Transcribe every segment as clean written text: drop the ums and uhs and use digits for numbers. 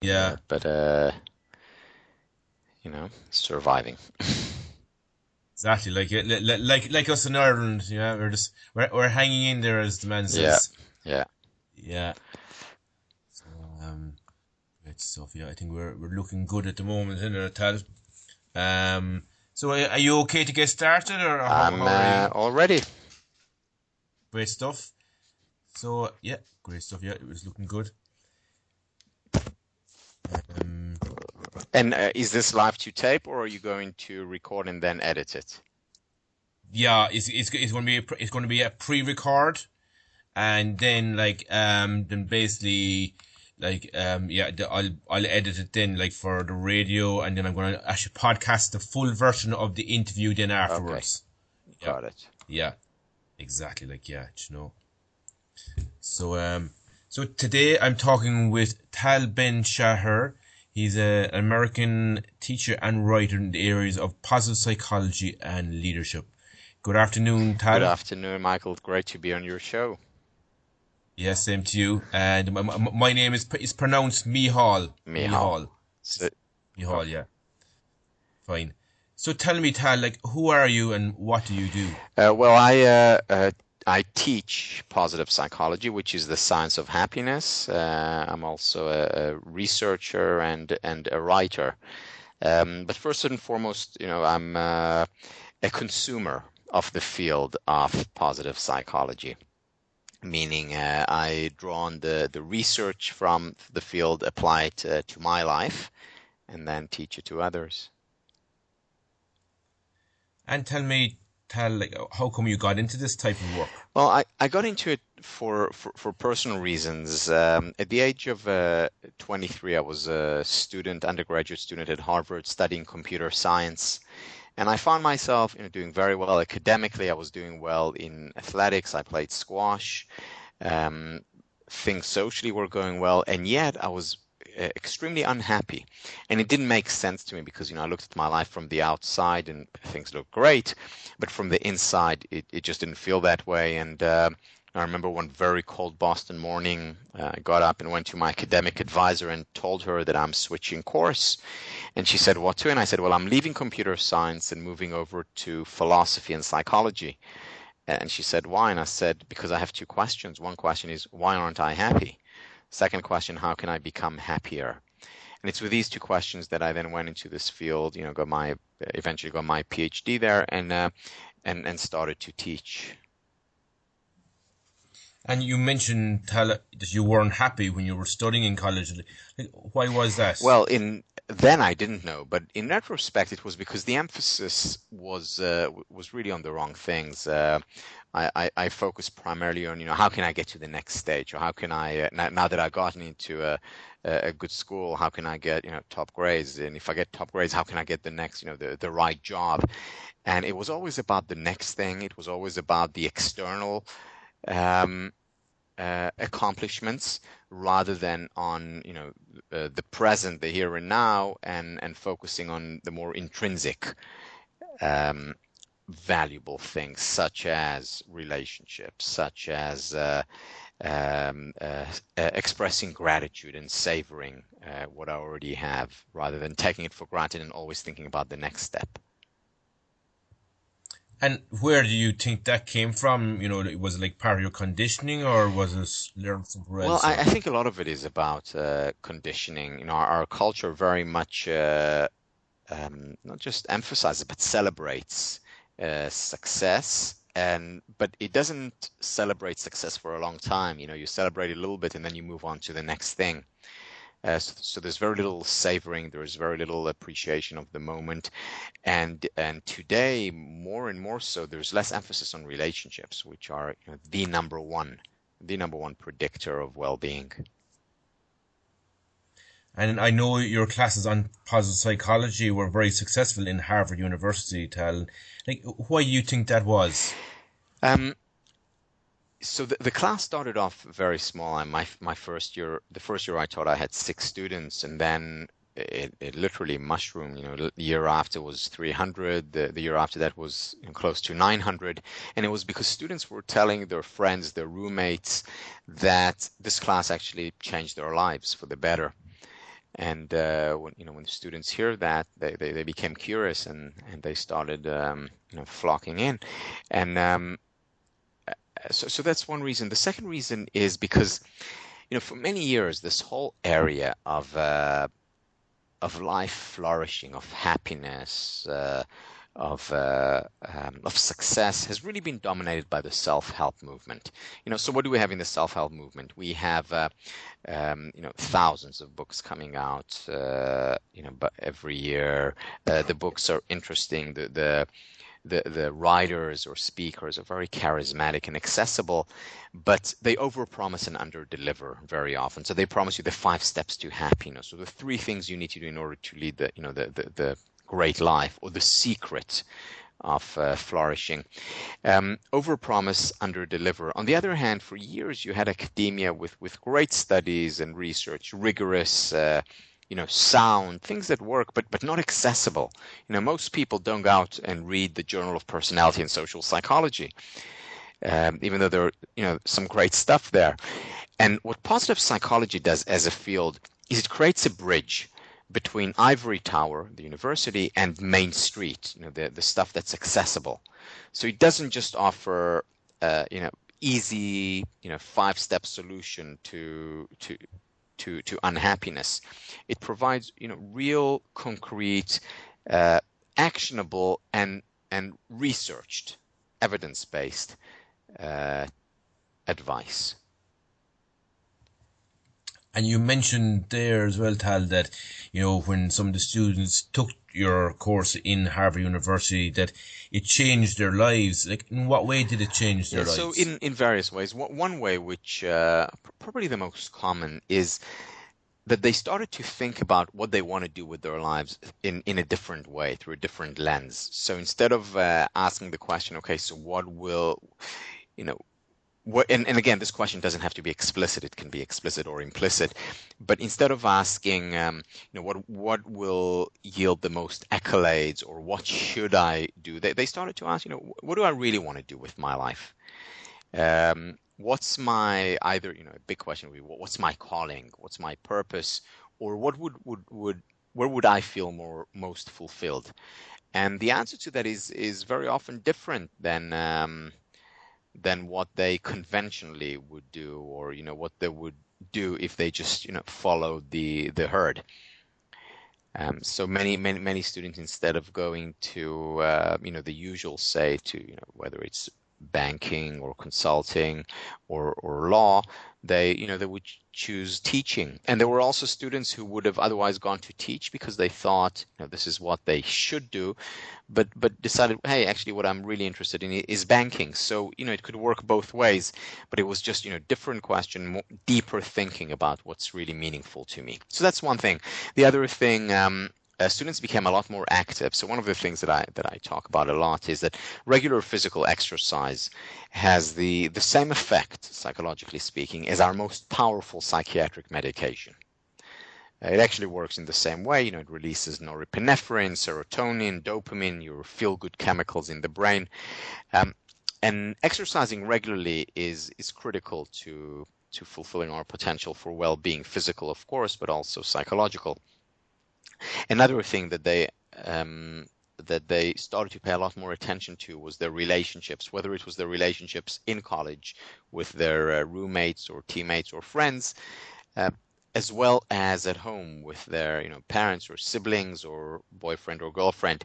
Yeah, but surviving. exactly. Like us in Ireland, yeah, we're hanging in there, as the man Yeah, says. yeah. Yeah. So great stuff. Yeah, I think we're looking good at the moment, isn't it, Tal? So are you okay to get started, or I'm how are you? all ready. Great stuff. So yeah, great stuff. Yeah, it was looking good. Um, And is this live to tape, or are you going to record and then edit it? yeah, it's going to be it's going to be a pre-record, and then then basically yeah, I'll edit it then like for the radio, and then I'm going to actually podcast the full version of the interview then Okay, afterwards. Yeah, got it. yeah, exactly. Like yeah, you know. So so today I'm talking with Tal Ben-Shahar. He's an American teacher and writer in the areas of positive psychology and leadership. Good afternoon, Good Tal. afternoon, Michael. Great to be on your show. Yes, same to you. And my name is pronounced Mícheál. Micheál. Mícheál. So, Mícheál, okay. yeah. Fine. So tell me, Tal, like, who are you and what do you do? Well, I teach positive psychology, which is the science of happiness. I'm also a researcher and a writer. But first and foremost, I'm a consumer of the field of positive psychology, meaning I draw on the research from the field, apply it to my life, and then teach it to others. And tell me, Tal, like, how come you got into this type of work? Well, I got into it for personal reasons. At the age of 23, I was a student, undergraduate student at Harvard studying computer science. And I found myself, doing very well academically. I was doing well in athletics. I played squash. Um, Things socially were going well, and yet I was extremely unhappy. And it didn't make sense to me because, I looked at my life from the outside and things looked great, but from the inside, it just didn't feel that way. And I remember one very cold Boston morning, I got up and went to my academic advisor and told her that I'm switching course. And she said, "What to?" And I said, "Well, I'm leaving computer science and moving over to philosophy and psychology." And she said, "Why?" And I said, "Because I have two questions. One question is, why aren't I happy? Second question, how can I become happier?" And it's with these two questions that I then went into this field, eventually got my PhD there and started to teach. And you mentioned, Tal, that you weren't happy when you were studying in college. Like, why was that? Well, in then I didn't know, but in retrospect, it was because the emphasis was really on the wrong things. I focused primarily on, how can I get to the next stage, or how can I now that I've gotten into a good school, how can I get, top grades, and if I get top grades, how can I get the next, the right job? And it was always about the next thing. It was always about the external. Um, Accomplishments rather than on the present, the here and now, and focusing on the more intrinsic um, valuable things such as relationships, such as expressing gratitude and savoring what I already have rather than taking it for granted and always thinking about the next step. And where do you think that came from? Was it like part of your conditioning, or was it learned somewhere Well, else? I Or think a lot of it is about conditioning. Our culture very much not just emphasizes but celebrates success, and but it doesn't celebrate success for a long time. You celebrate it a little bit and then you move on to the next thing. So there's very little savoring, there's very little appreciation of the moment, and today more and more so, there's less emphasis on relationships, which are the number one predictor of well-being. and I know your classes on positive psychology were very successful in Harvard University, Tal. Like, why do you think that was? Um, So the class started off very small. And my first year, the first year I taught, I had 6 students, and then it literally mushroomed. The year after was 300. The year after that was close to 900, and it was because students were telling their friends, their roommates, that this class actually changed their lives for the better. And when the students hear that, they became curious, and they started flocking in. And so that's one reason. The second reason is because for many years this whole area of life flourishing, of happiness, of success has really been dominated by the self-help movement. So what do we have in the self-help movement? We have thousands of books coming out but every year. The books are interesting. The writers or speakers are very charismatic and accessible, but they overpromise and underdeliver very often. So they promise you the 5 steps to happiness, or the 3 things you need to do in order to lead the great life, or the secret of flourishing. Overpromise, underdeliver. On the other hand, for years you had academia with great studies and research, rigorous, sound, things that work, but not accessible. Most people don't go out and read the Journal of Personality and Social Psychology, even though there are, some great stuff there. And what positive psychology does as a field is it creates a bridge between Ivory Tower, the university, and Main Street, the stuff that's accessible. So it doesn't just offer, easy, 5-step solution to unhappiness. It provides, real, concrete, actionable, and researched, evidence-based advice. And you mentioned there as well, Tal, that, when some of the students took your course in Harvard University, that it changed their lives. Like, in what way did it change their lives? So in various ways. One way, which probably the most common, is that they started to think about what they want to do with their lives in a different way, through a different lens. So instead of asking the question, okay, so what will, and again, this question doesn't have to be explicit. It can be explicit or implicit. But instead of asking, what will yield the most accolades, or what should I do, they started to ask, what do I really want to do with my life? What's my, either, a big question would be, what's my calling? What's my purpose? Or what where would I feel most fulfilled? And the answer to that is very often different than what they conventionally would do, or what they would do if they just followed the herd. So many students, instead of going to the usual, say, to whether it's banking or consulting or law, they would choose teaching. And there were also students who would have otherwise gone to teach because they thought this is what they should do, but decided, hey, actually what I'm really interested in is banking. So it could work both ways, but it was just different question, more deeper thinking about what's really meaningful to me. So that's one thing. The other thing, students became a lot more active. So one of the things that I talk about a lot is that regular physical exercise has the same effect, psychologically speaking, as our most powerful psychiatric medication. It actually works in the same way. It releases norepinephrine, serotonin, dopamine, your feel-good chemicals in the brain. And exercising regularly is critical to fulfilling our potential for well-being, physical, of course, but also psychological. Another thing that they started to pay a lot more attention to was their relationships, whether it was their relationships in college with their roommates or teammates or friends, as well as at home with their parents or siblings or boyfriend or girlfriend.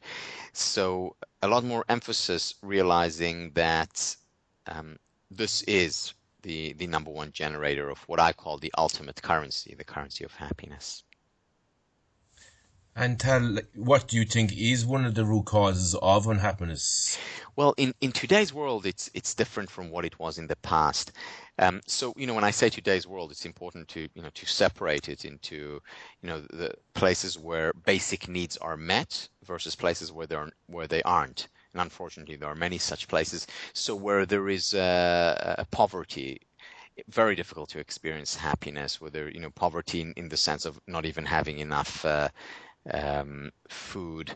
So a lot more emphasis, realizing that this is the number one generator of what I call the ultimate currency, the currency of happiness. And Tal, what do you think is one of the root causes of unhappiness? Well, in today's world, it's different from what it was in the past. So when I say today's world, it's important to to separate it into the places where basic needs are met versus places where they aren't. And unfortunately, there are many such places. So where there is poverty, very difficult to experience happiness. Whether poverty in the sense of not even having enough food,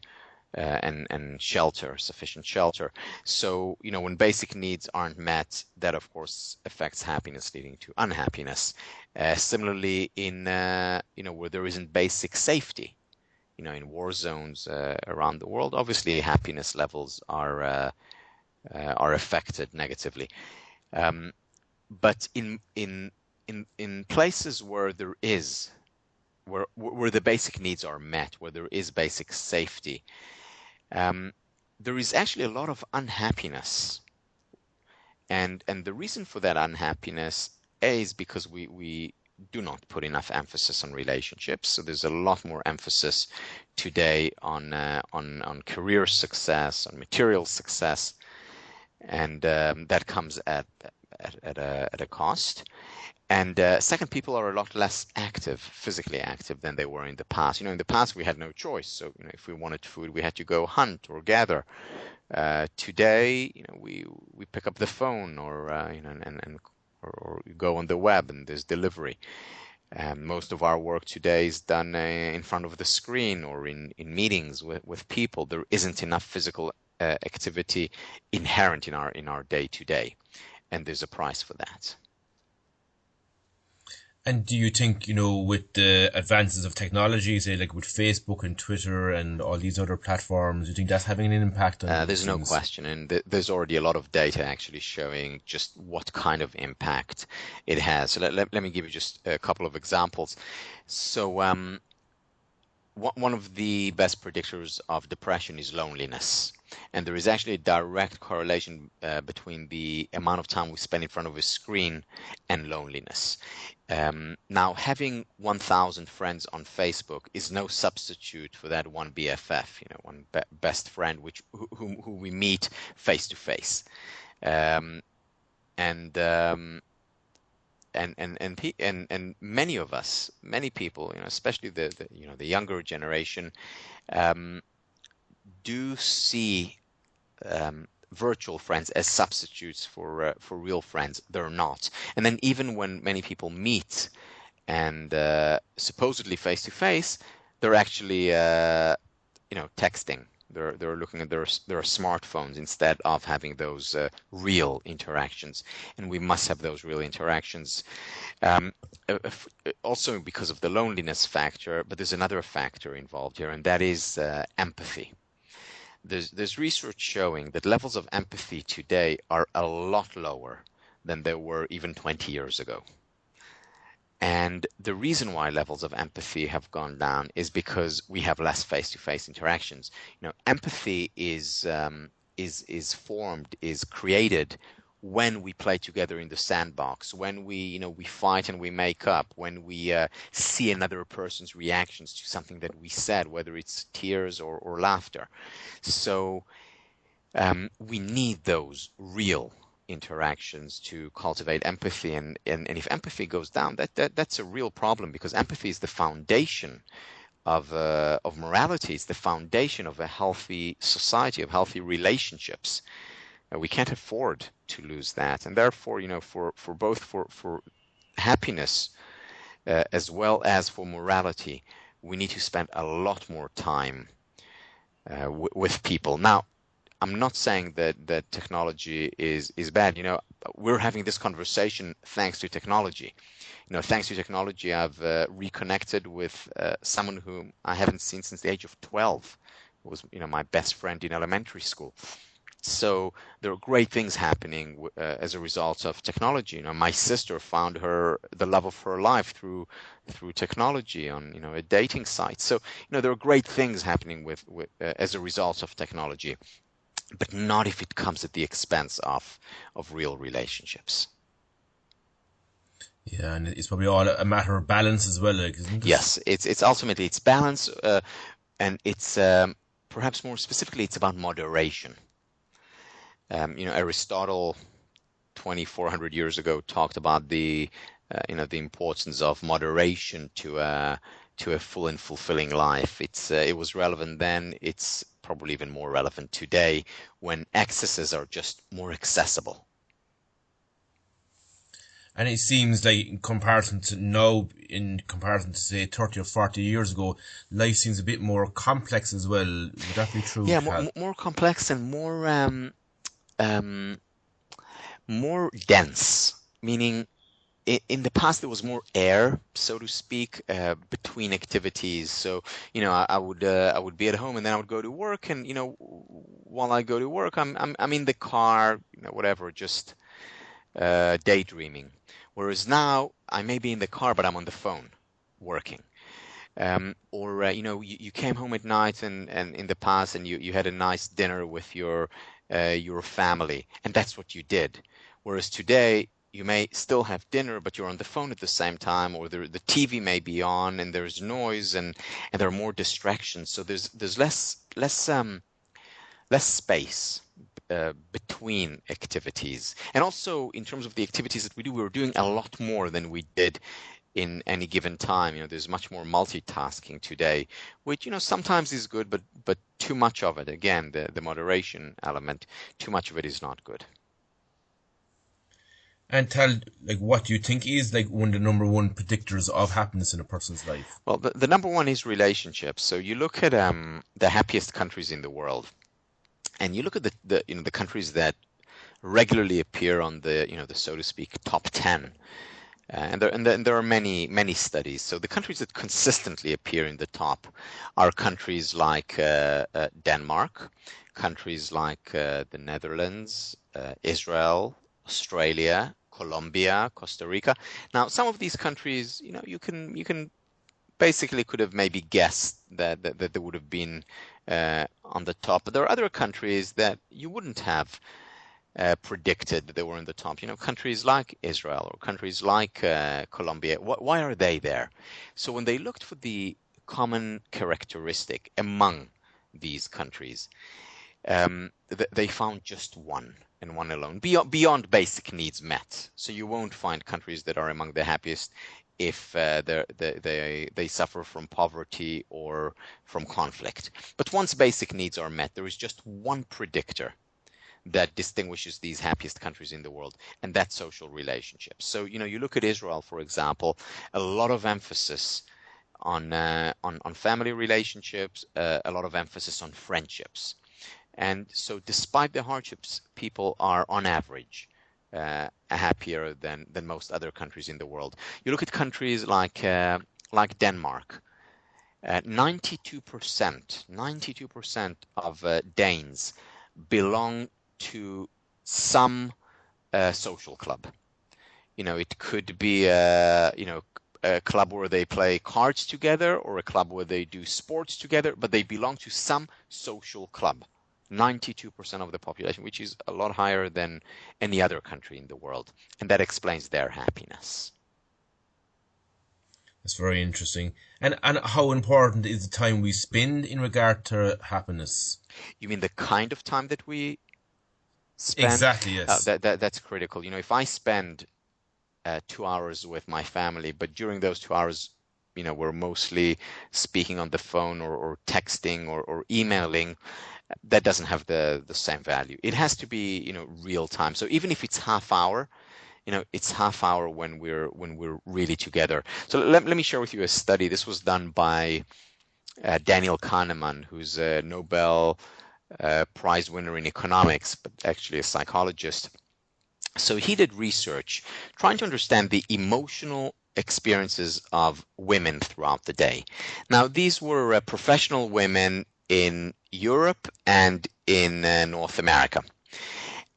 and shelter, sufficient shelter. So, when basic needs aren't met, that of course affects happiness, leading to unhappiness. Similarly, in where there isn't basic safety, in war zones around the world, obviously happiness levels are affected negatively. But in places where there is where the basic needs are met, where there is basic safety, there is actually a lot of unhappiness. And the reason for that unhappiness, is because we do not put enough emphasis on relationships. So there's a lot more emphasis today on career success, on material success, and that comes at a cost. And second, people are a lot less active, physically active, than they were in the past. In the past we had no choice. So if we wanted food, we had to go hunt or gather. Today, we pick up the phone, or or go on the web, and there's delivery. Most of our work today is done in front of the screen or in meetings with people. There isn't enough physical activity inherent in our day to day, and there's a price for that. And do you think, with the advances of technology, say like with Facebook and Twitter and all these other platforms, do you think that's having an impact on There's things? no question, and there's already a lot of data actually showing just what kind of impact it has. So let me give you just a couple of examples. So one of the best predictors of depression is loneliness. And there is actually a direct correlation between the amount of time we spend in front of a screen and loneliness. Now, having 1,000 friends on Facebook is no substitute for that one BFF, one best friend, who we meet face to face. And many of us, many people, especially the younger generation, do see virtual friends as substitutes for real friends. They're not. And then even when many people meet and supposedly face to face, they're actually texting. They're looking at their smartphones instead of having those real interactions. And we must have those real interactions. Also because of the loneliness factor, but there's another factor involved here, and that is empathy. There's research showing that levels of empathy today are a lot lower than they were even 20 years ago. And the reason why levels of empathy have gone down is because we have less face-to-face interactions. Empathy is formed, is created when we play together in the sandbox, when we fight and we make up, when we see another person's reactions to something that we said, whether it's tears or laughter. So we need those real interactions to cultivate empathy, and if empathy goes down, that's a real problem, because empathy is the foundation of morality. It's the foundation of a healthy society, of healthy relationships. We can't afford to lose that, and therefore, for both for happiness as well as for morality, we need to spend a lot more time with people. Now, I'm not saying that technology is bad. We're having this conversation thanks to technology. Thanks to technology, I've reconnected with someone whom I haven't seen since the age of 12. It was, my best friend in elementary school. So there are great things happening as a result of technology. My sister found the love of her life through technology on a dating site. So there are great things happening with as a result of technology, but not if it comes at the expense of real relationships. Yeah, and it's probably all a matter of balance as well, isn't it? Yes, it's ultimately it's balance, and it's perhaps more specifically it's about moderation. Aristotle 2,400 years ago talked about the importance of moderation to a full and fulfilling life. It was relevant then. It's probably even more relevant today, when excesses are just more accessible. And it seems like in comparison to now, in comparison to say 30 or 40 years ago, life seems a bit more complex as well. Would that be true, Yeah, Tal? more complex and um, more dense, meaning in the past there was more air, so to speak, between activities. So, I would be at home and then I would go to work, and while I go to work, I'm in the car, whatever, just daydreaming. Whereas now I may be in the car, but I'm on the phone working. Or you came home at night and in the past and you had a nice dinner with your family, and that's what you did. Whereas today you may still have dinner, but you're on the phone at the same time, or the TV may be on and there's noise and there are more distractions. So there's less space between activities. And also in terms of the activities that we do, we're doing a lot more than we did in any given time. There's much more multitasking today, which sometimes is good, but too much of it, again, the moderation element, too much of it is not good. And Tal, like, what do you think is like one of the number one predictors of happiness in a person's life? Well, the number one is relationships. So you look at the happiest countries in the world, and you look at the countries that regularly appear on the so to speak top 10. And there are many studies. So the countries that consistently appear in the top are countries like Denmark, countries like the Netherlands, Israel, Australia, Colombia, Costa Rica. Now, some of these countries, you can basically could have maybe guessed that they would have been on the top. But there are other countries that you wouldn't have predicted that they were in the top. Countries like Israel or countries like Colombia. Why are they there? So when they looked for the common characteristic among these countries, they found just one, and one alone, beyond basic needs met. So you won't find countries that are among the happiest if they suffer from poverty or from conflict. But once basic needs are met, there is just one predictor that distinguishes these happiest countries in the world, and that's social relationships. So, you look at Israel, for example, a lot of emphasis on family relationships, a lot of emphasis on friendships. And so despite the hardships, people are on average happier than most other countries in the world. You look at countries like Denmark. 92% of Danes belong to some social club. It could be a club where they play cards together or a club where they do sports together, but they belong to some social club. 92% of the population, which is a lot higher than any other country in the world. And that explains their happiness. That's very interesting. And how important is the time we spend in regard to happiness? You mean the kind of time that we spend? Exactly, yes. That's critical. If I spend 2 hours with my family, but during those 2 hours, we're mostly speaking on the phone or texting or emailing, that doesn't have the same value. It has to be, real time. So even if it's half hour, it's half hour when we're really together. So let me share with you a study. This was done by Daniel Kahneman, who's a Nobel Prize winner in economics, but actually a psychologist. So he did research trying to understand the emotional experiences of women throughout the day. Now, these were professional women in Europe and in North America.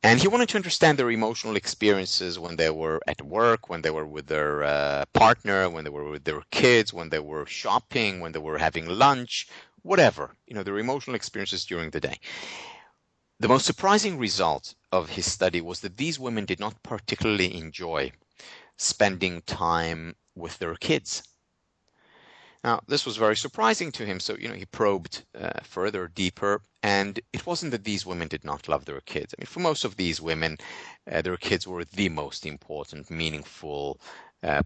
And he wanted to understand their emotional experiences when they were at work, when they were with their partner, when they were with their kids, when they were shopping, when they were having lunch, whatever, their emotional experiences during the day. The most surprising result of his study was that these women did not particularly enjoy spending time with their kids. Now, this was very surprising to him, so he probed further, deeper, and it wasn't that these women did not love their kids. I mean, for most of these women, their kids were the most important, meaningful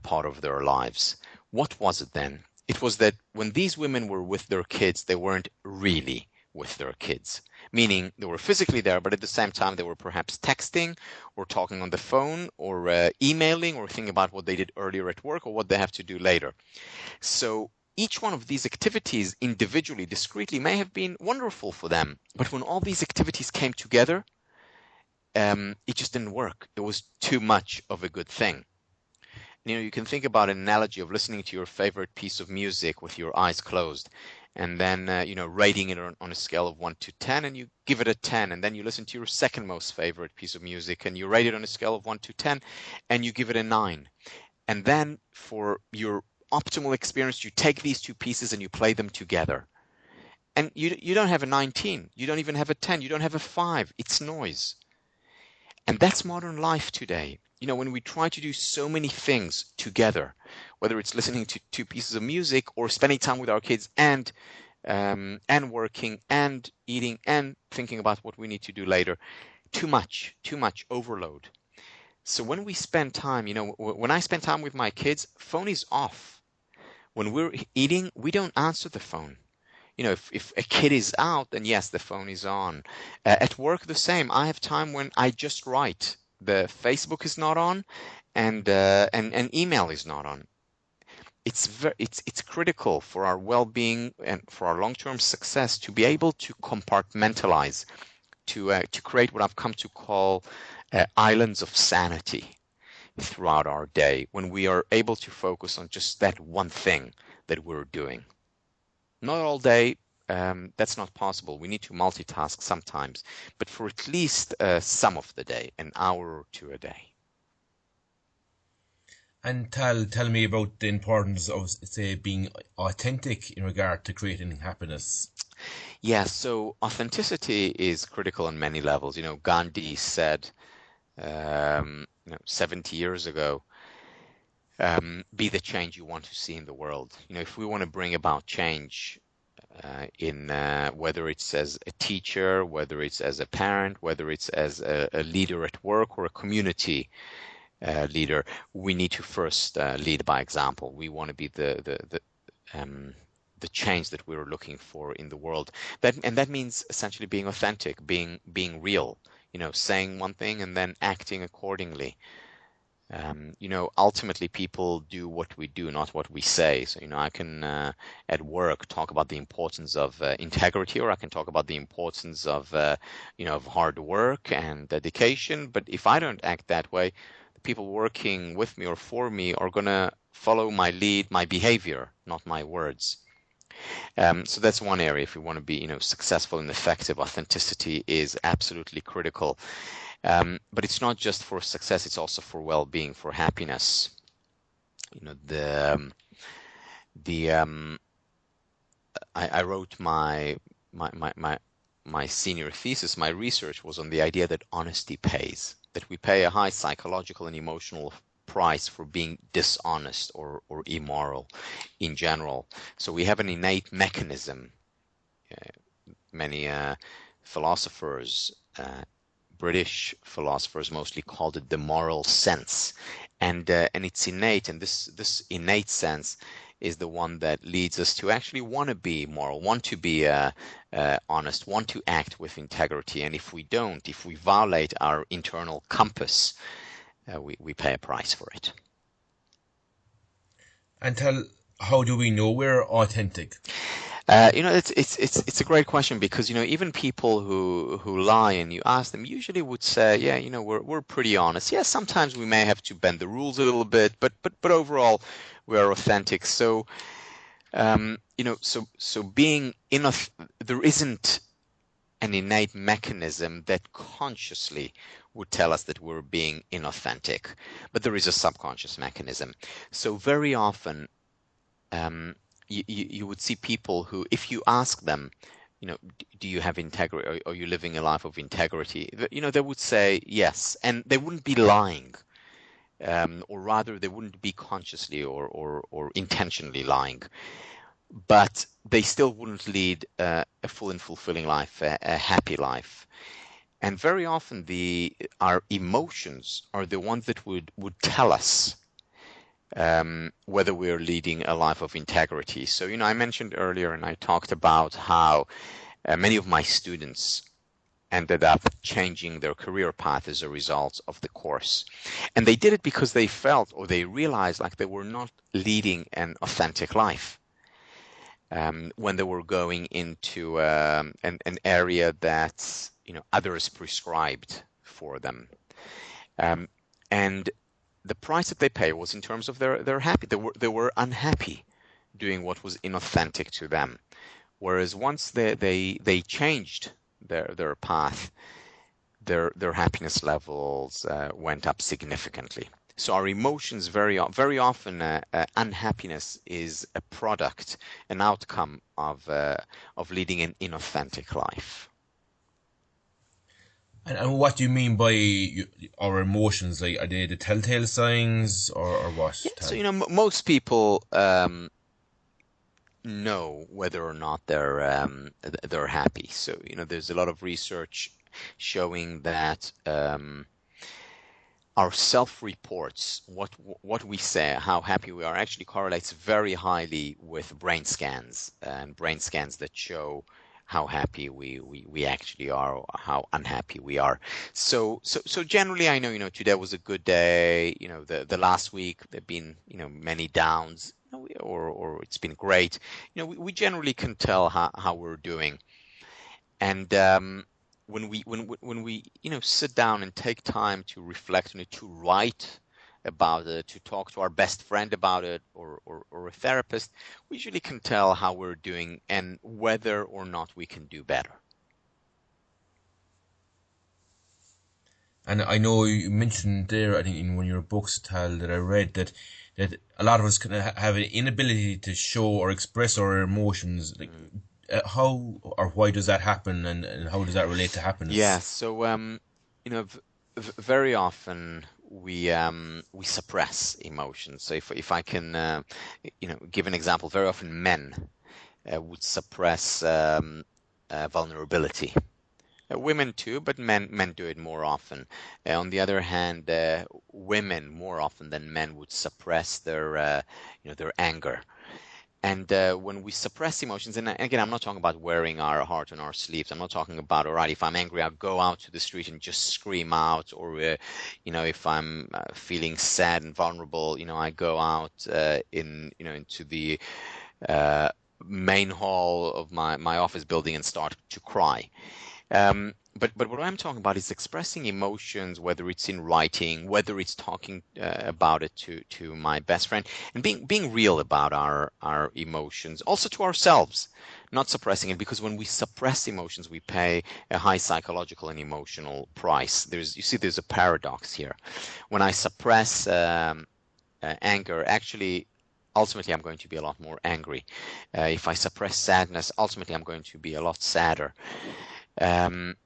part of their lives. What was it then? It was that when these women were with their kids, they weren't really with their kids, meaning they were physically there, but at the same time they were perhaps texting or talking on the phone or emailing or thinking about what they did earlier at work or what they have to do later. So each one of these activities individually, discreetly, may have been wonderful for them, but when all these activities came together, it just didn't work. It was too much of a good thing. You can think about an analogy of listening to your favorite piece of music with your eyes closed, and then rating it on a scale of 1 to 10, and you give it a 10, and then you listen to your second most favorite piece of music, and you rate it on a scale of 1 to 10, and you give it a 9. And then for your optimal experience, you take these two pieces and you play them together. And you don't have a 19, you don't even have a 10, you don't have a 5. It's noise. And that's modern life today. When we try to do so many things together, whether it's listening to two pieces of music or spending time with our kids and working and eating and thinking about what we need to do later, too much overload. So when we spend time, when I spend time with my kids, phone is off. When we're eating, we don't answer the phone. If a kid is out, then yes, the phone is on. At work, the same. I have time when I just write. The Facebook is not on, and email is not on. It's critical for our well-being and for our long-term success to be able to compartmentalize, to create what I've come to call islands of sanity throughout our day, when we are able to focus on just that one thing that we're doing. Not all day, that's not possible. We need to multitask sometimes, but for at least some of the day, an hour or two a day. And tell me about the importance of, say, being authentic in regard to creating happiness. Yeah, so authenticity is critical on many levels. Gandhi said 70 years ago, be the change you want to see in the world. If we want to bring about change, in whether it's as a teacher, whether it's as a parent, whether it's as a leader at work or a community leader, we need to first lead by example. We want to be the change that we're looking for in the world. That means essentially being authentic, being real. Saying one thing and then acting accordingly. Ultimately people do what we do, not what we say. So, I can, at work, talk about the importance of integrity, or I can talk about the importance of, of hard work and dedication. But if I don't act that way, the people working with me or for me are going to follow my lead, my behavior, not my words. So that's one area. If we want to be, successful and effective, authenticity is absolutely critical. But it's not just for success; it's also for well-being, for happiness. I wrote my senior thesis. My research was on the idea that honesty pays. That we pay a high psychological and emotional price for being dishonest or immoral in general. So we have an innate mechanism. Many philosophers, British philosophers mostly called it the moral sense, and it's innate, and this innate sense is the one that leads us to actually want to be moral, want to be honest, want to act with integrity. And if we don't, if we violate our internal compass, we pay a price for it. And how do we know we're authentic? It's a great question, because even people who lie and you ask them usually would say, yeah, we're pretty honest. Yeah, sometimes we may have to bend the rules a little bit, but overall we are authentic. So so being there isn't an innate mechanism that consciously would tell us that we're being inauthentic, but there is a subconscious mechanism. So very often you would see people who, if you ask them, do you have integrity? Are you living a life of integrity? They would say yes, and they wouldn't be lying, or rather, they wouldn't be consciously or intentionally lying, but they still wouldn't lead a full and fulfilling life, a happy life. And very often, our emotions are the ones that would tell us whether we're leading a life of integrity. So, I mentioned earlier, and I talked about how many of my students ended up changing their career path as a result of the course. And they did it because they felt, or they realized, like they were not leading an authentic life when they were going into an area that others prescribed for them. And the price that they pay was in terms of their happy. They were unhappy doing what was inauthentic to them. Whereas once they changed their path, their happiness levels went up significantly. So our emotions very often unhappiness is a product, an outcome of leading an inauthentic life. And what do you mean by our emotions? Like, are they the telltale signs, or what, Yeah, so Tal? most people know whether or not they're happy. So there's a lot of research showing that our self-reports, what we say, how happy we are, actually correlates very highly with brain scans, and brain scans that show how happy we actually are, or how unhappy we are. So generally, I know, today was a good day. The last week there've been, many downs, or it's been great. We generally can tell how we're doing. And when we sit down and take time to reflect on it, to write about it, to talk to our best friend about it, or a therapist, we usually can tell how we're doing and whether or not we can do better. And I know you mentioned there, I think in one of your books, Tal, that I read, that a lot of us can have an inability to show or express our emotions. Like, how or why does that happen, and how does that relate to Yeah, happiness? so very often we suppress emotions. So if I can give an example, very often men would suppress vulnerability. Women too, but men do it more often. On the other hand, women more often than men would suppress their anger. And when we suppress emotions, and again, I'm not talking about wearing our heart on our sleeves. I'm not talking about, all right, if I'm angry, I'll go out to the street and just scream out, or if I'm feeling sad and vulnerable, I go out into the uh, main hall of my office building and start to cry. But what I'm talking about is expressing emotions, whether it's in writing, whether it's talking about it to my best friend, and being real about our emotions, also to ourselves, not suppressing it, because when we suppress emotions, we pay a high psychological and emotional price. There's a paradox here. When I suppress anger, actually, ultimately, I'm going to be a lot more angry. If I suppress sadness, ultimately, I'm going to be a lot sadder. Um,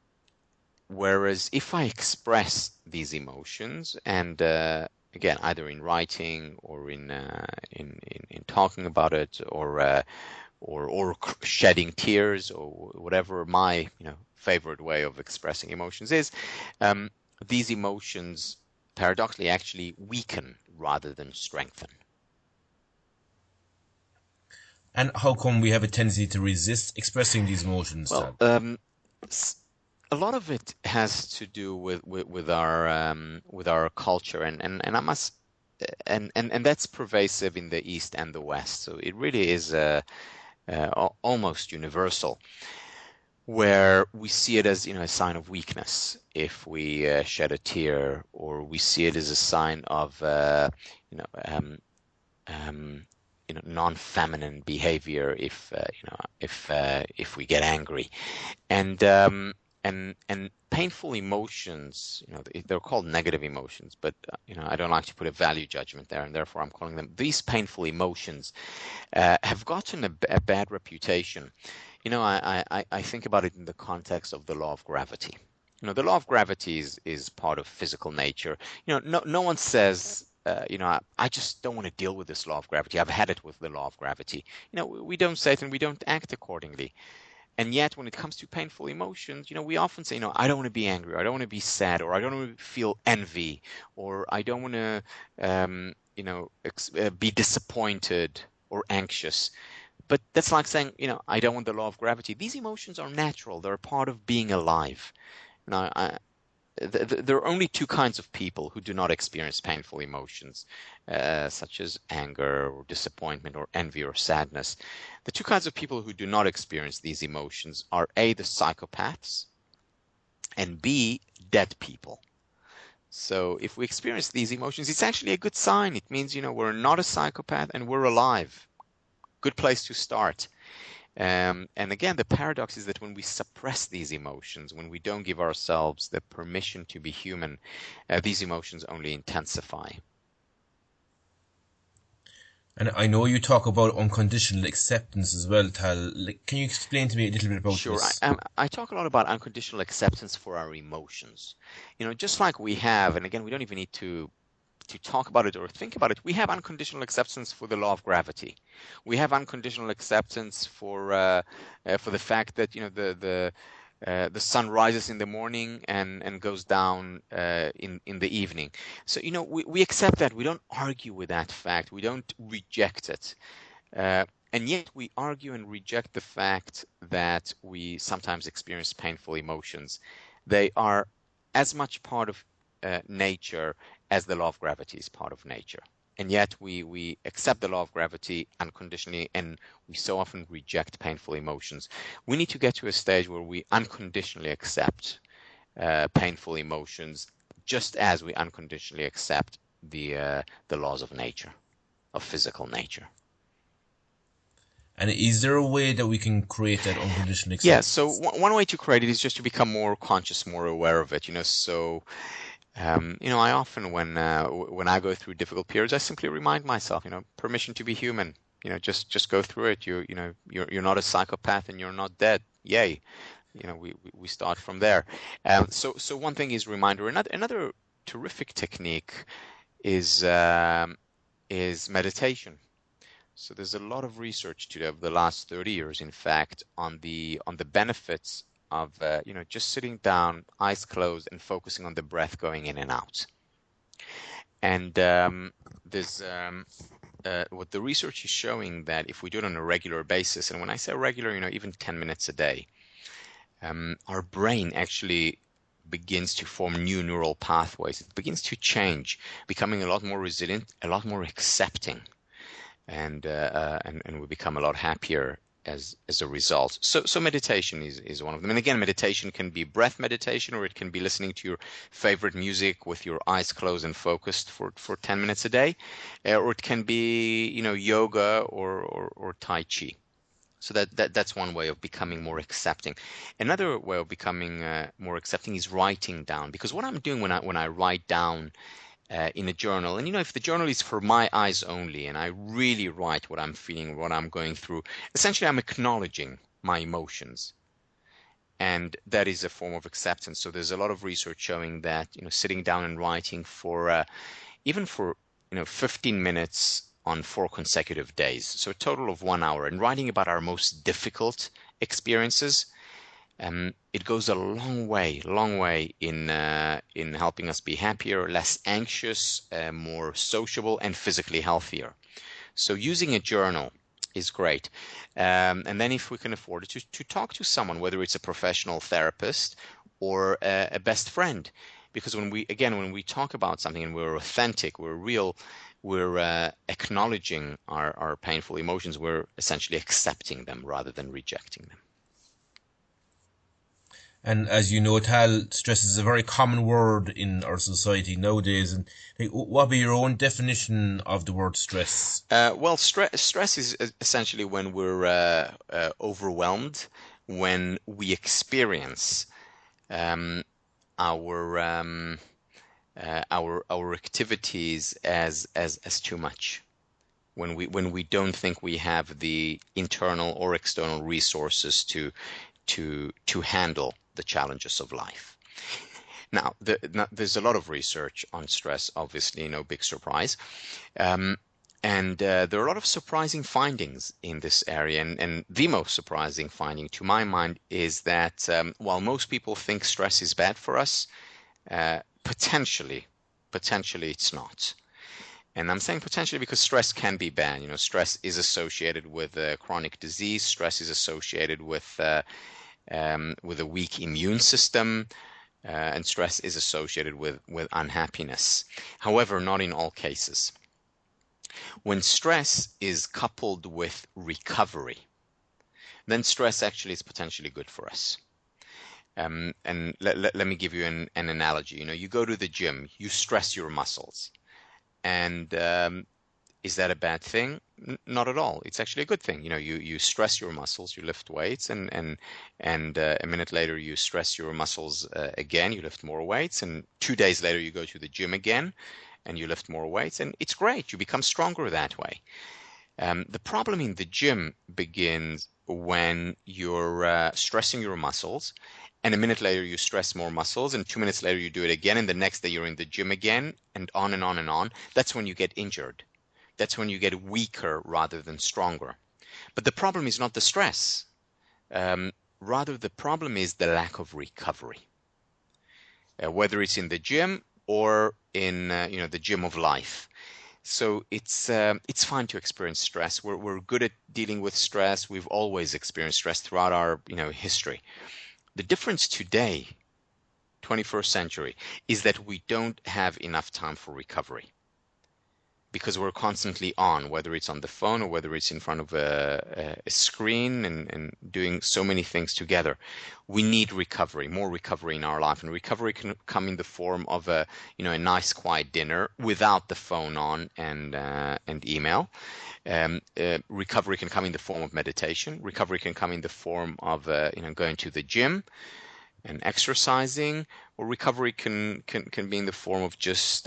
Whereas if I express these emotions, and again, either in writing or in talking about it, or shedding tears, or whatever my favorite way of expressing emotions is, um, these emotions paradoxically actually weaken rather than strengthen. And how come we have a tendency to resist expressing these emotions, Well, Tal? a lot of it has to do with our culture, and I must and that's pervasive in the East and the West. So it really is almost universal, where we see it as a sign of weakness if we shed a tear, or we see it as a sign of you know um, um, non-feminine behavior if we get angry. And painful emotions, they're called negative emotions, but I don't like to put a value judgment there, and therefore I'm calling them, these painful emotions have gotten a bad reputation. I think about it in the context of the law of gravity. The law of gravity is part of physical nature. No one says, I just don't want to deal with this law of gravity. I've had it with the law of gravity. We don't say it, and we don't act accordingly. And yet, when it comes to painful emotions, we often say, I don't want to be angry, or I don't want to be sad, or I don't want to feel envy, or I don't want to, be disappointed or anxious. But that's like saying, I don't want the law of gravity. These emotions are natural. They're part of being alive. Now, there are only two kinds of people who do not experience painful emotions, such as anger or disappointment or envy or sadness. The two kinds of people who do not experience these emotions are A, the psychopaths, and B, dead people. So if we experience these emotions, it's actually a good sign. It means, we're not a psychopath and we're alive. Good place to start. And again, the paradox is that when we suppress these emotions, when we don't give ourselves the permission to be human, these emotions only intensify. And I know you talk about unconditional acceptance as well, Tal. Can you explain to me a little bit about Sure. this? I talk a lot about unconditional acceptance for our emotions. Just like we have, and again, we don't even need to talk about it or think about it. We have unconditional acceptance for the law of gravity. We have unconditional acceptance for the fact that the sun rises in the morning and goes down in the evening. So we accept that. We don't argue with that fact. We don't reject it. And yet we argue and reject the fact that we sometimes experience painful emotions. They are as much part of nature as the law of gravity is part of nature. And yet we accept the law of gravity unconditionally, and we so often reject painful emotions. We need to get to a stage where we unconditionally accept painful emotions, just as we unconditionally accept the laws of nature, of physical nature. And is there a way that we can create that unconditional Yeah, so acceptance? one way to create it is just to become more conscious, more aware of it. So I often, when I go through difficult periods, I simply remind myself, permission to be human. Just go through it. You're not a psychopath and you're not dead. Yay. We start from there. So one thing is reminder. Another terrific technique is meditation. So there's a lot of research today over the last 30 years, in fact, on the benefits of just sitting down, eyes closed, and focusing on the breath going in and out. And there's what the research is showing that if we do it on a regular basis, and when I say regular, even 10 minutes a day, our brain actually begins to form new neural pathways. It begins to change, becoming a lot more resilient, a lot more accepting. And we become a lot happier as a result. So meditation is one of them. And again, meditation can be breath meditation, or it can be listening to your favorite music with your eyes closed and focused for 10 minutes a day, or it can be yoga or tai chi. So that's one way of becoming more accepting. Another way of becoming more accepting is writing down, because what I'm doing when I write down in a journal. And if the journal is for my eyes only, and I really write what I'm feeling, what I'm going through, essentially I'm acknowledging my emotions. And that is a form of acceptance. So there's a lot of research showing that, sitting down and writing for even for 15 minutes on 4 consecutive days, so a total of 1 hour, and writing about our most difficult experiences, it goes a long way in helping us be happier, less anxious, more sociable, and physically healthier. So using a journal is great. And then if we can afford it, to talk to someone, whether it's a professional therapist or a best friend. Because when we talk about something and we're authentic, we're real, we're acknowledging our painful emotions, we're essentially accepting them rather than rejecting them. And as you know, Tal, stress is a very common word in our society nowadays. And what would be your own definition of the word stress? Well, stress is essentially when we're overwhelmed, when we experience um, our our activities as too much. When we don't think we have the internal or external resources to handle the challenges of life. Now, there's a lot of research on stress, obviously, no big surprise. And there are a lot of surprising findings in this area. And the most surprising finding, to my mind, is that while most people think stress is bad for us, potentially it's not. And I'm saying potentially because stress can be bad. Stress is associated with chronic disease. Stress is associated with a weak immune system, and stress is associated with unhappiness. However, not in all cases. When stress is coupled with recovery, then stress actually is potentially good for us. And let me give you an analogy. You go to the gym, you stress your muscles. And is that a bad thing? Not at all. It's actually a good thing. You stress your muscles, you lift weights, and a minute later you stress your muscles again, you lift more weights, and 2 days later you go to the gym again, and you lift more weights, and it's great. You become stronger that way. The problem in the gym begins when you're stressing your muscles, and a minute later you stress more muscles, and 2 minutes later you do it again, and the next day you're in the gym again, and on and on and on. That's when you get injured. That's when you get weaker rather than stronger. But the problem is not the stress. Rather, the problem is the lack of recovery. Whether it's in the gym or in the gym of life. So it's fine to experience stress. We're good at dealing with stress. We've always experienced stress throughout our history. The difference today, 21st century, is that we don't have enough time for recovery because we're constantly on, whether it's on the phone or whether it's in front of a screen and doing so many things together. We need recovery, more recovery in our life, and recovery can come in the form of a nice quiet dinner without the phone on and email. Recovery can come in the form of meditation. Recovery can come in the form of going to the gym and exercising, or recovery can be in the form of just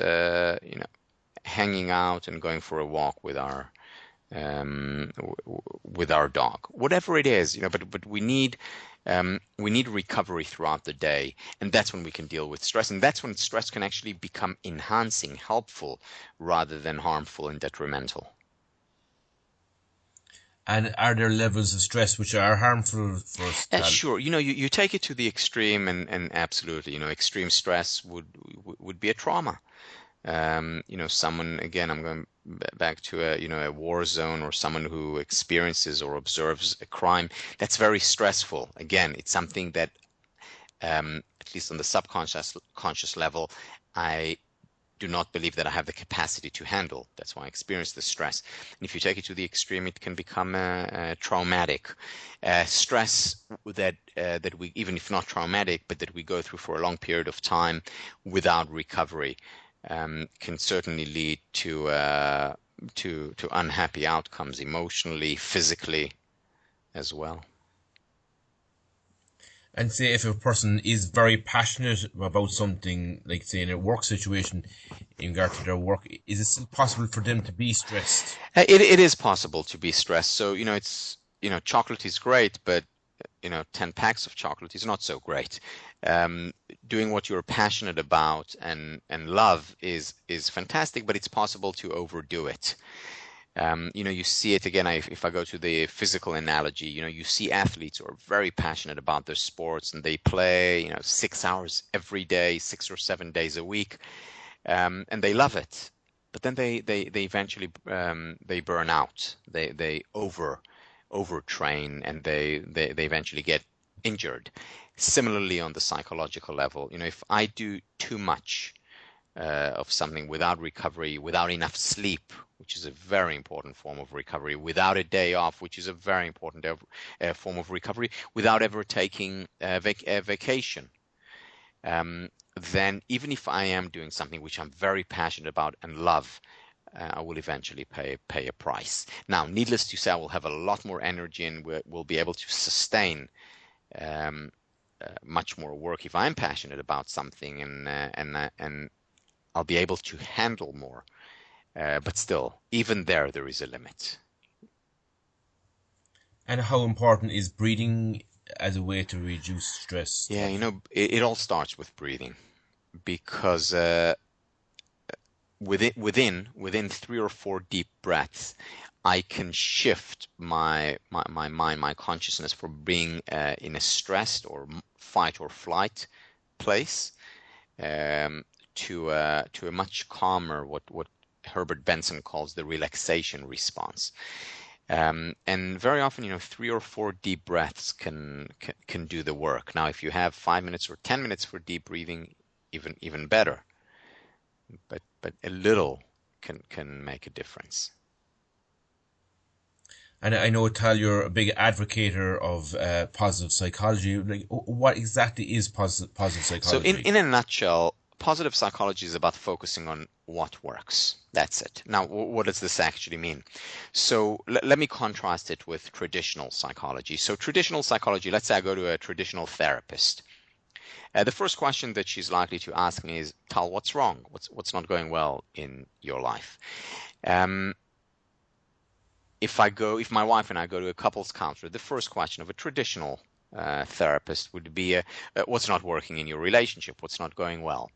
hanging out and going for a walk with our dog. Whatever it is, but we need recovery throughout the day, and that's when we can deal with stress, and that's when stress can actually become enhancing, helpful, rather than harmful and detrimental. And are there levels of stress which are harmful for us? Sure. You take it to the extreme, and absolutely, extreme stress would be a trauma. Someone, again, I'm going back to a war zone, or someone who experiences or observes a crime. That's very stressful. Again, it's something that, at least on the subconscious level, I do not believe that I have the capacity to handle. That's why I experience the stress. And if you take it to the extreme, it can become traumatic. Stress that we, even if not traumatic, but that we go through for a long period of time without recovery, can certainly lead to unhappy outcomes emotionally, physically as well. And say if a person is very passionate about something, like say in a work situation, in regard to their work, is it still possible for them to be stressed? It is possible to be stressed. So it's chocolate is great, but 10 packs of chocolate is not so great. Doing what you're passionate about and love is fantastic, but it's possible to overdo it. You see it again, if I go to the physical analogy, you see athletes who are very passionate about their sports, and they play 6 hours every day, 6 or 7 days a week, and they love it. But then they eventually they burn out. They overtrain, and they eventually get injured. Similarly, on the psychological level, if I do too much of something without recovery, without enough sleep, which is a very important form of recovery, without a day off, which is a very important form of recovery, without ever taking a vacation, then even if I am doing something which I'm very passionate about and love, I will eventually pay a price. Now, needless to say, I will have a lot more energy and will be able to sustain much more work if I'm passionate about something, and I'll be able to handle more. But still, even there is a limit. And how important is breathing as a way to reduce stress? Yeah, it all starts with breathing, because within 3 or 4 deep breaths, I can shift my mind, my consciousness from being in a stressed or fight or flight place to a much calmer, what Herbert Benson calls the relaxation response. And very often, 3 or 4 deep breaths can do the work. Now, if you have 5 minutes or 10 minutes for deep breathing, even better. But a little can make a difference. And I know, Tal, you're a big advocator of positive psychology. Like, what exactly is positive psychology? So in a nutshell, positive psychology is about focusing on what works. That's it. Now, what does this actually mean? So let me contrast it with traditional psychology. So traditional psychology, let's say I go to a traditional therapist. The first question that she's likely to ask me is, Tal, what's wrong? What's not going well in your life? If my wife and I go to a couples counselor, the first question of a traditional therapist would be, what's not working in your relationship? What's not going well?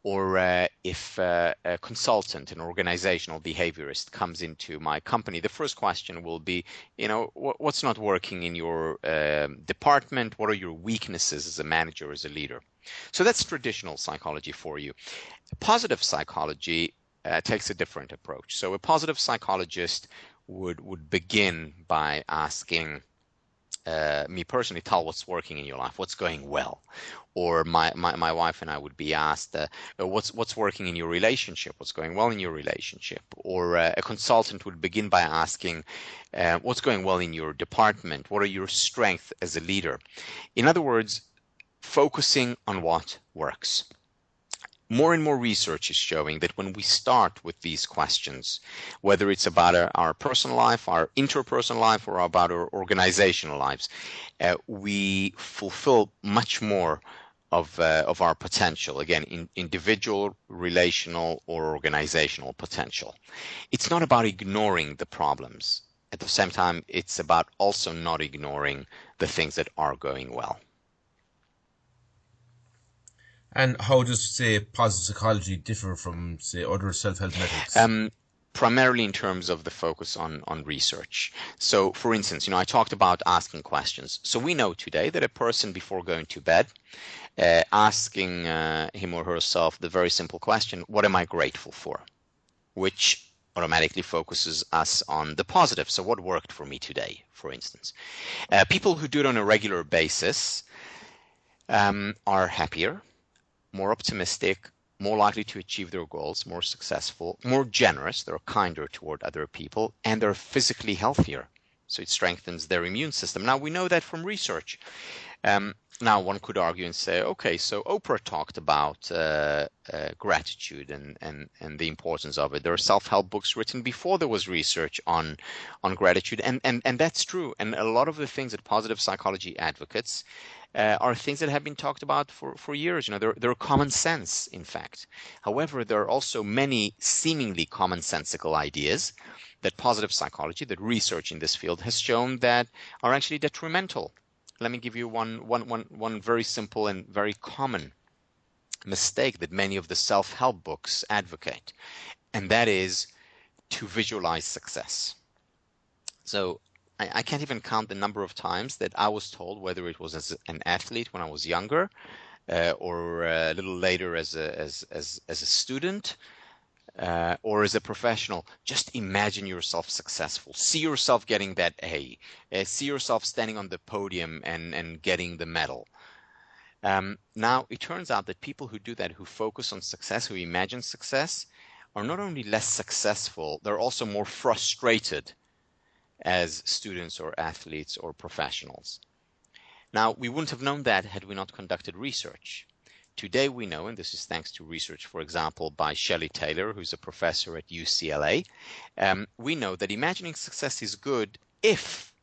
Or if a consultant, an organizational behaviorist comes into my company, the first question will be, what's not working in your department? What are your weaknesses as a manager, as a leader? So that's traditional psychology for you. Positive psychology takes a different approach. So a positive psychologist would begin by asking me personally, Tal, what's working in your life? What's going well? Or my wife and I would be asked, what's working in your relationship? What's going well in your relationship? Or a consultant would begin by asking, what's going well in your department? What are your strengths as a leader? In other words, focusing on what works. More and more research is showing that when we start with these questions, whether it's about our personal life, our interpersonal life, or about our organizational lives, we fulfill much more of our potential. Again, individual, relational, or organizational potential. It's not about ignoring the problems. At the same time, it's about also not ignoring the things that are going well. And how does, say, positive psychology differ from, say, other self-help methods? Primarily in terms of the focus on research. So, for instance, I talked about asking questions. So we know today that a person before going to bed, asking him or herself the very simple question, what am I grateful for? Which automatically focuses us on the positive. So what worked for me today, for instance? People who do it on a regular basis are happier, more optimistic, more likely to achieve their goals, more successful, more generous, they're kinder toward other people, and they're physically healthier. So it strengthens their immune system. Now, we know that from research. Now, one could argue and say, okay, so Oprah talked about gratitude and the importance of it. There are self-help books written before there was research on gratitude, and that's true. And a lot of the things that positive psychology advocates are things that have been talked about for years. They're common sense, in fact. However, there are also many seemingly commonsensical ideas that positive psychology, that research in this field has shown that are actually detrimental. Let me give you one very simple and very common mistake that many of the self-help books advocate, and that is to visualize success. So I can't even count the number of times that I was told, whether it was as an athlete when I was younger, or a little later as a student, or as a professional, just imagine yourself successful. See yourself getting that A. See yourself standing on the podium and getting the medal. Now, it turns out that people who do that, who focus on success, who imagine success, are not only less successful, they're also more frustrated as students or athletes or professionals. Now, we wouldn't have known that had we not conducted research. Today we know, and this is thanks to research, for example, by Shelley Taylor, who's a professor at UCLA, we know that imagining success is good if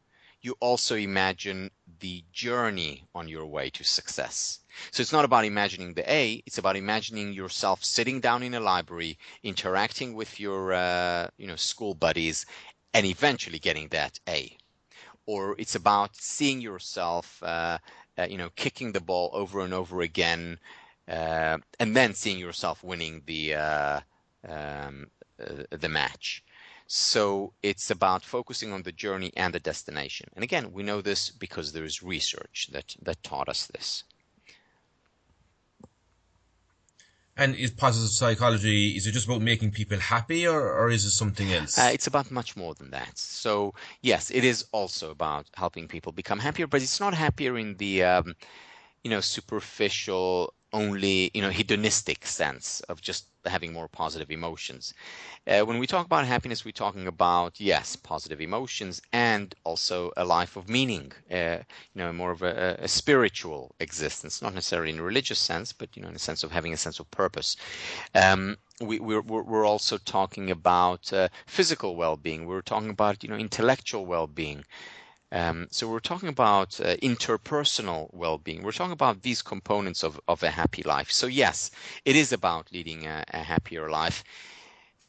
you also imagine the journey on your way to success. So it's not about imagining the A, it's about imagining yourself sitting down in a library, interacting with your school buddies, and eventually getting that A. Or it's about seeing yourself kicking the ball over and over again, and then seeing yourself winning the match. So it's about focusing on the journey and the destination. And again, we know this because there is research that taught us this. And is positive psychology, is it just about making people happy, or is it something else? It's about much more than that. So yes, it is also about helping people become happier, but it's not happier in the superficial, only, hedonistic sense of just having more positive emotions. When we talk about happiness, we're talking about, yes, positive emotions and also a life of meaning, more of a spiritual existence, not necessarily in a religious sense, but, in a sense of having a sense of purpose. We're also talking about physical well-being. We're talking about, intellectual well-being. So we're talking about interpersonal well-being. We're talking about these components of a happy life. So yes, it is about leading a happier life.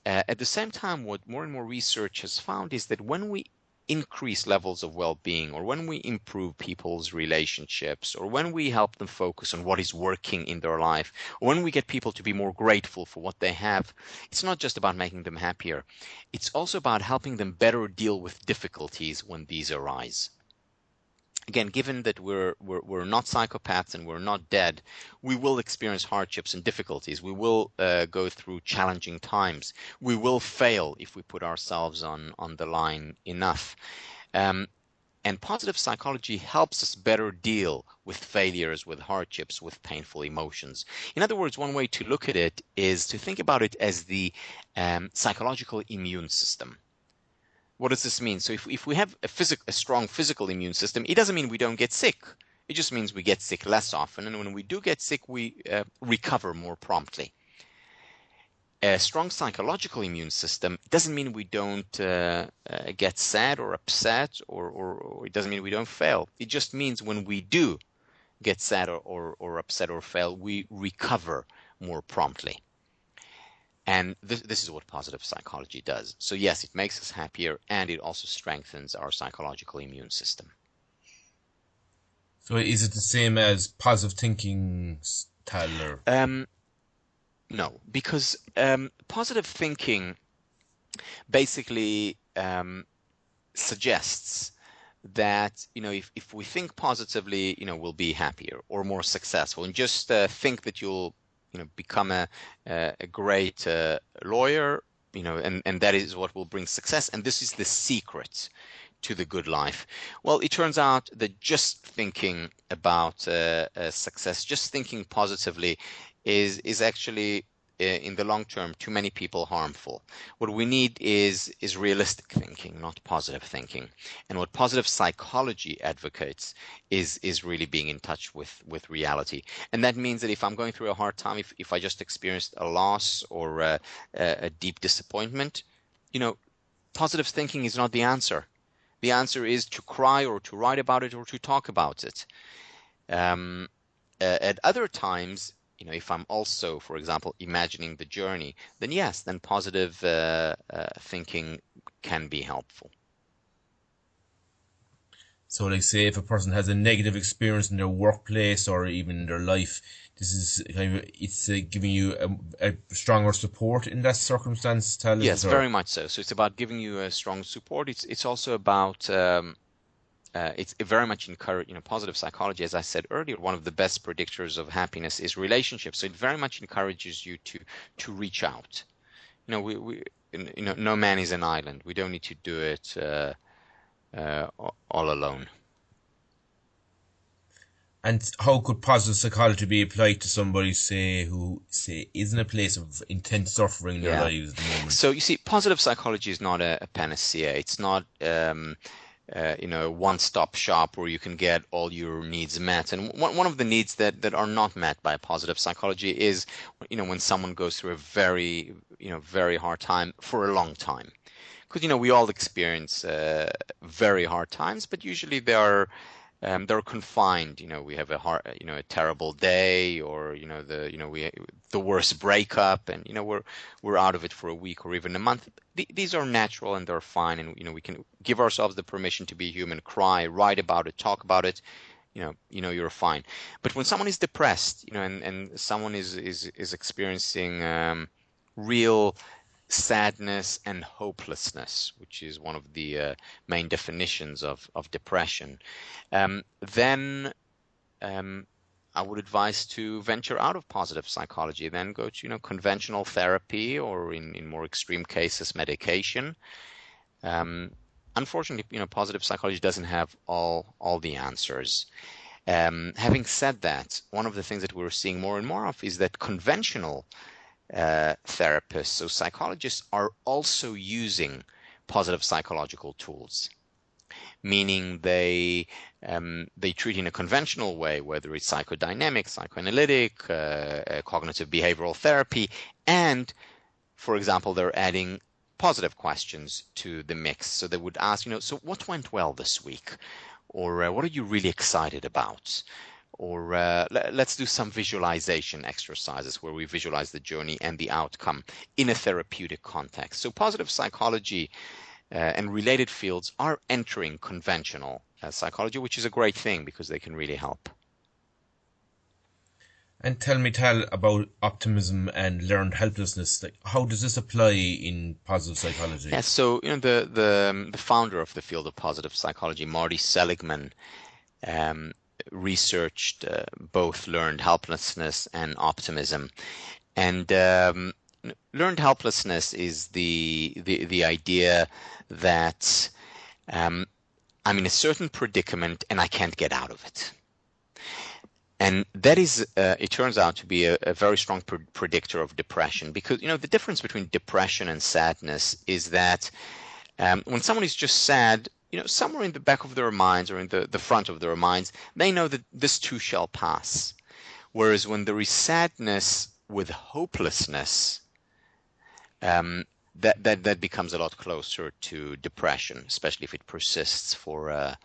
At the same time, what more and more research has found is that when we increase levels of well-being, or when we improve people's relationships, or when we help them focus on what is working in their life, or when we get people to be more grateful for what they have, it's not just about making them happier. It's also about helping them better deal with difficulties when these arise. Again, given that we're not psychopaths and we're not dead, we will experience hardships and difficulties. We will go through challenging times. We will fail if we put ourselves on the line enough. Um, and positive psychology helps us better deal with failures, with hardships, with painful emotions. In other words, one way to look at it is to think about it as the psychological immune system. What does this mean? So if we have a strong physical immune system, it doesn't mean we don't get sick. It just means we get sick less often. And when we do get sick, we recover more promptly. A strong psychological immune system doesn't mean we don't get sad or upset, or it doesn't mean we don't fail. It just means when we do get sad or upset or fail, we recover more promptly. And this is what positive psychology does. So yes, it makes us happier, and it also strengthens our psychological immune system. So is it the same as positive thinking, Tal? Um, no, because positive thinking basically suggests that if we think positively, we'll be happier or more successful. And just think that you'll become a great lawyer, and that is what will bring success. And this is the secret to the good life. Well, it turns out that just thinking about success, just thinking positively, is actually in the long term to many people harmful. What we need is realistic thinking, not positive thinking. And what positive psychology advocates is really being in touch with reality. And that means that if I'm going through a hard time, if I just experienced a loss or a deep disappointment, positive thinking is not the answer. The answer is to cry, or to write about it, or to talk about it. At other times, if I'm also, for example, imagining the journey, then yes, then positive thinking can be helpful. So, like, say if a person has a negative experience in their workplace or even in their life, this is kind of, it's giving you a stronger support in that circumstance, Tal, is Yes, it? Or very much so. So it's about giving you a strong support. It's also about it's very much encourage, positive psychology, as I said earlier, one of the best predictors of happiness is relationships. So it very much encourages you to reach out. We no man is an island. We don't need to do it all alone. And how could positive psychology be applied to somebody, say, who, say, is in a place of intense suffering in their Yeah. lives at the moment? So you see, positive psychology is not a panacea. It's not a one-stop shop where you can get all your needs met. And one of the needs that are not met by positive psychology is, when someone goes through a very, very hard time for a long time. Because, we all experience very hard times, but usually they're confined. We have a terrible day, or the worst breakup, and we're out of it for a week or even a month. These are natural and they're fine, and we can give ourselves the permission to be human, cry, write about it, talk about it. You're fine. But when someone is depressed, and someone is experiencing real sadness and hopelessness, which is one of the main definitions of depression, then I would advise to venture out of positive psychology, then go to, conventional therapy, or in more extreme cases, medication. Unfortunately, positive psychology doesn't have all the answers. Having said that, one of the things that we're seeing more and more of is that conventional therapists, so psychologists, are also using positive psychological tools, meaning they treat in a conventional way, whether it's psychodynamic, psychoanalytic, cognitive behavioral therapy, and, for example, they're adding positive questions to the mix. So they would ask, so what went well this week? Or what are you really excited about? Or let's do some visualization exercises where we visualize the journey and the outcome in a therapeutic context. So positive psychology and related fields are entering conventional psychology, which is a great thing because they can really help. And tell me, Tal, about optimism and learned helplessness. Like, how does this apply in positive psychology? Yeah, so the founder of the field of positive psychology, Marty Seligman, researched both learned helplessness and optimism. And learned helplessness is the idea that I'm in a certain predicament and I can't get out of it. And that is, it turns out to be a very strong predictor of depression, because, the difference between depression and sadness is that when someone is just sad, somewhere in the back of their minds or in the front of their minds, they know that this too shall pass. Whereas when there is sadness with hopelessness, that becomes a lot closer to depression, especially if it persists for a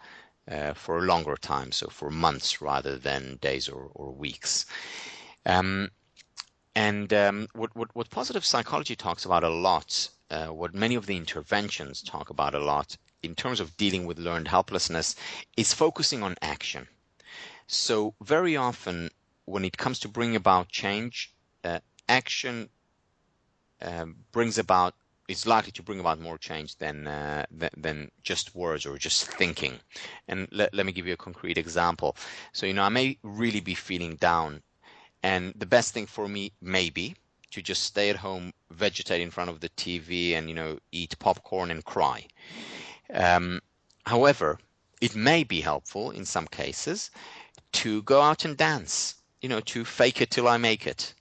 longer time, so for months rather than days or weeks. What positive psychology talks about a lot, what many of the interventions talk about a lot in terms of dealing with learned helplessness, is focusing on action. So very often when it comes to bringing about change, action is likely to bring about more change than just words or just thinking. And let me give you a concrete example. So, I may really be feeling down, and the best thing for me may be to just stay at home, vegetate in front of the TV, and, eat popcorn and cry. However, it may be helpful in some cases to go out and dance, to fake it till I make it.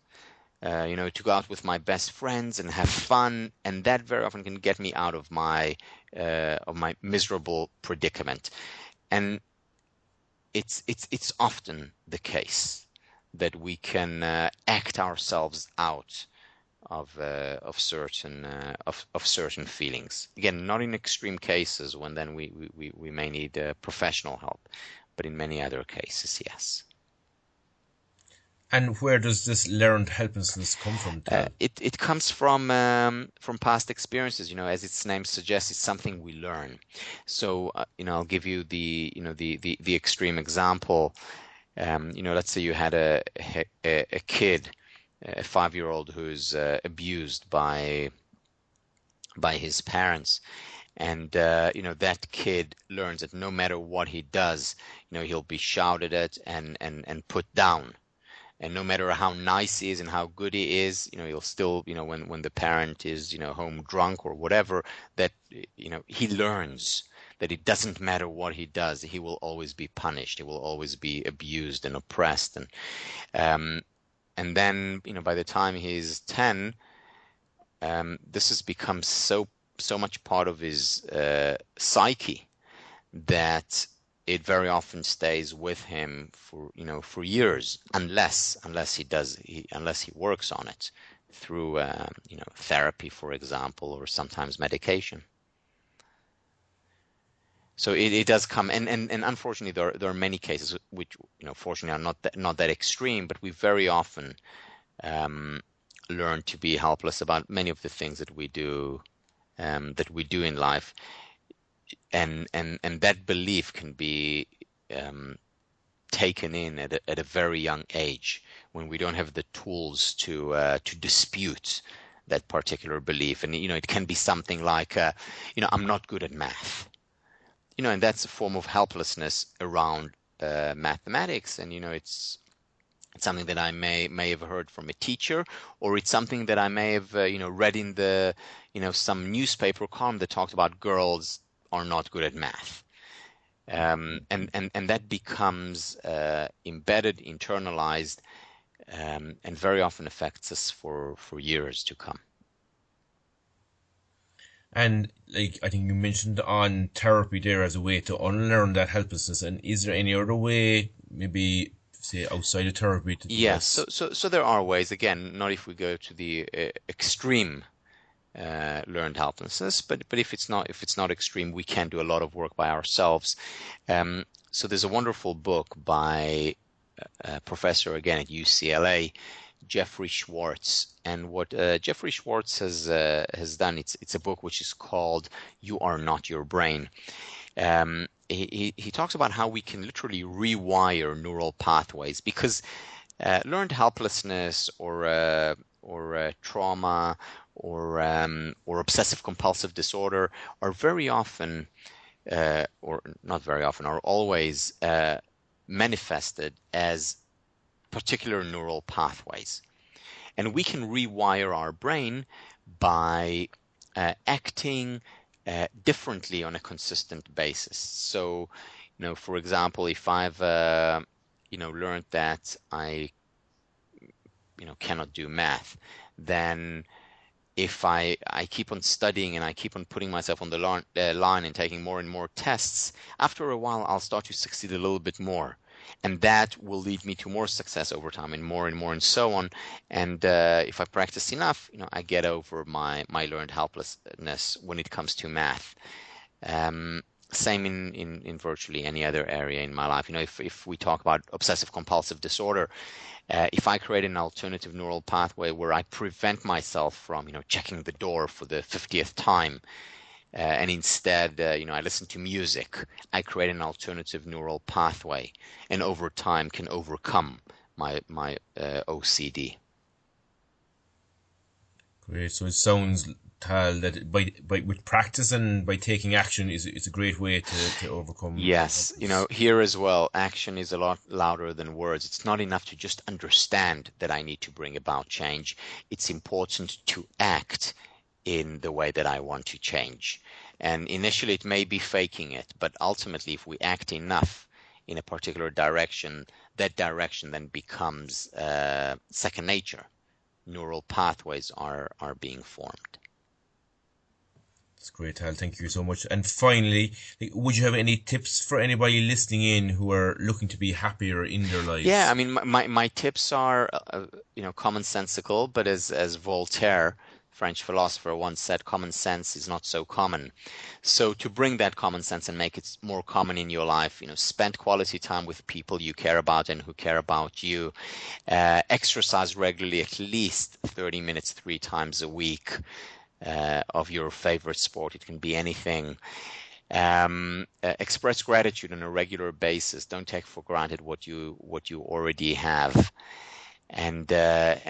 To go out with my best friends and have fun, and that very often can get me out of my miserable predicament. And it's often the case that we can act ourselves out of certain feelings. Again, not in extreme cases when then we may need professional help, but in many other cases, yes. And where does this learned helplessness come from, Tal? It comes from past experiences. As its name suggests, it's something we learn. So I'll give you the extreme example. Let's say you had a kid, a 5-year-old who's abused by his parents. And that kid learns that no matter what he does, he'll be shouted at and put down. And no matter how nice he is and how good he is, he'll still, when the parent is, home drunk or whatever, that, he learns that it doesn't matter what he does, he will always be punished. He will always be abused and oppressed. And then, by the time he's 10, this has become so much part of his psyche that it very often stays with him for years, unless he works on it through therapy, for example, or sometimes medication. So it does come, and unfortunately there are many cases which fortunately are not that extreme, but we very often learn to be helpless about many of the things that we do in life. And that belief can be taken in at a very young age when we don't have the tools to dispute that particular belief. And it can be something like I'm not good at math, and that's a form of helplessness around mathematics. And it's It's something that I may have heard from a teacher, or it's something that I may have read in the some newspaper column that talked about girls are not good at math. And that becomes embedded, internalized, and very often affects us for years to come. And like I think you mentioned on therapy there as a way to unlearn that helplessness. And is there any other way, maybe say outside of therapy, to do Yes, this? so there are ways. Again, not if we go to the extreme learned helplessness, but if it's not extreme, we can do a lot of work by ourselves. So there's a wonderful book by a professor again at UCLA, Jeffrey Schwartz, and what Jeffrey Schwartz has done, it's a book which is called "You Are Not Your Brain." He talks about how we can literally rewire neural pathways, because learned helplessness or trauma or obsessive compulsive disorder are very often, or not very often, are always manifested as particular neural pathways. And we can rewire our brain by acting differently on a consistent basis. So, for example, if I've learned that I cannot do math, then if I keep on studying and I keep on putting myself on the line and taking more and more tests, after a while I'll start to succeed a little bit more. And that will lead me to more success over time, and more and so on. And if I practice enough, I get over my learned helplessness when it comes to math. Same in virtually any other area in my life. If we talk about obsessive compulsive disorder, if I create an alternative neural pathway where I prevent myself from, checking the door for the 50th time, and instead, I listen to music, I create an alternative neural pathway, and over time can overcome my OCD. Great. So it sounds, Tal, that by with practice and by taking action it's a great way to overcome. Yes, here as well, action is a lot louder than words. It's not enough to just understand that I need to bring about change. It's important to act in the way that I want to change. And initially it may be faking it, but ultimately if we act enough in a particular direction, that direction then becomes second nature. Neural pathways are being formed. That's great, Tal. Thank you so much. And finally, would you have any tips for anybody listening in who are looking to be happier in their lives? Yeah, I mean, my tips are, commonsensical, but as Voltaire, French philosopher, once said, common sense is not so common. So to bring that common sense and make it more common in your life, spend quality time with people you care about and who care about you. Exercise regularly, at least 30 minutes 3 times a week, of your favorite sport. It can be anything. Express gratitude on a regular basis. Don't take for granted what you already have. And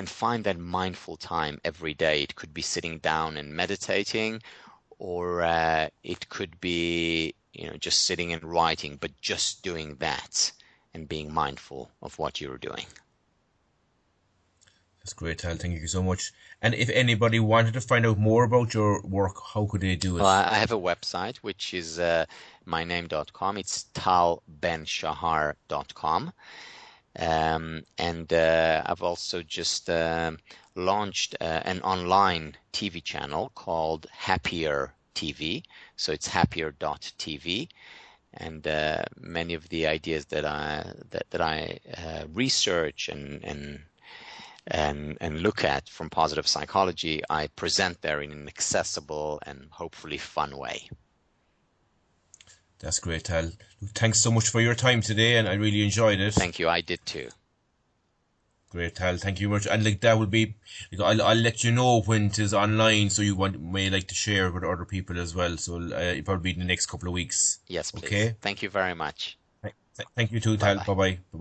find that mindful time every day. It could be sitting down and meditating, or it could be just sitting and writing, but just doing that and being mindful of what you're doing. That's great, Tal. Thank you so much. And if anybody wanted to find out more about your work, how could they do it? Well, I have a website, which is myname.com. It's talbenshahar.com. And I've also just launched an online TV channel called Happier TV. So it's happier.tv. And many of the ideas that I research and look at from positive psychology, I present there in an accessible and hopefully fun way. That's great, Tal. Thanks so much for your time today, and I really enjoyed it. Thank you. I did too. Great, Tal. Thank you very much. And that will be, I'll let you know when it is online, so you may like to share with other people as well. So it'll probably be in the next couple of weeks. Yes, please. Okay. Thank you very much. Thank you too, Tal. Bye-bye. Bye bye.